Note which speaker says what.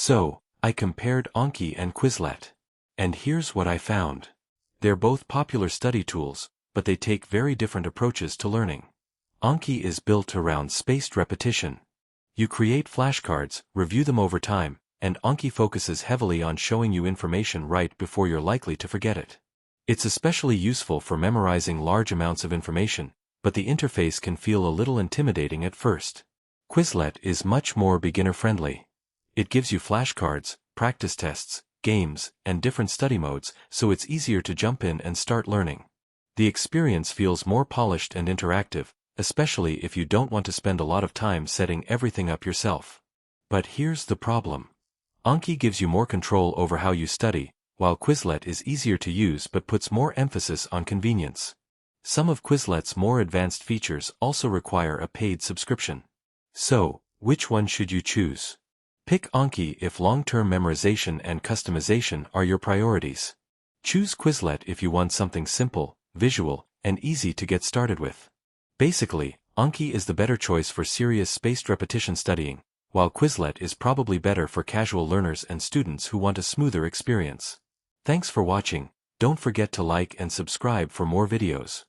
Speaker 1: So, I compared Anki and Quizlet. And here's what I found. They're both popular study tools, but they take very different approaches to learning. Anki is built around spaced repetition. You create flashcards, review them over time, and Anki focuses heavily on showing you information right before you're likely to forget it. It's especially useful for memorizing large amounts of information, but the interface can feel a little intimidating at first. Quizlet is much more beginner-friendly. It gives you flashcards, practice tests, games, and different study modes, so it's easier to jump in and start learning. The experience feels more polished and interactive, especially if you don't want to spend a lot of time setting everything up yourself. But here's the problem. Anki gives you more control over how you study, while Quizlet is easier to use but puts more emphasis on convenience. Some of Quizlet's more advanced features also require a paid subscription. So, which one should you choose? Pick Anki if long-term memorization and customization are your priorities. Choose Quizlet if you want something simple, visual, and easy to get started with. Basically, Anki is the better choice for serious spaced repetition studying, while Quizlet is probably better for casual learners and students who want a smoother experience. Thanks for watching. Don't forget to like and subscribe for more videos.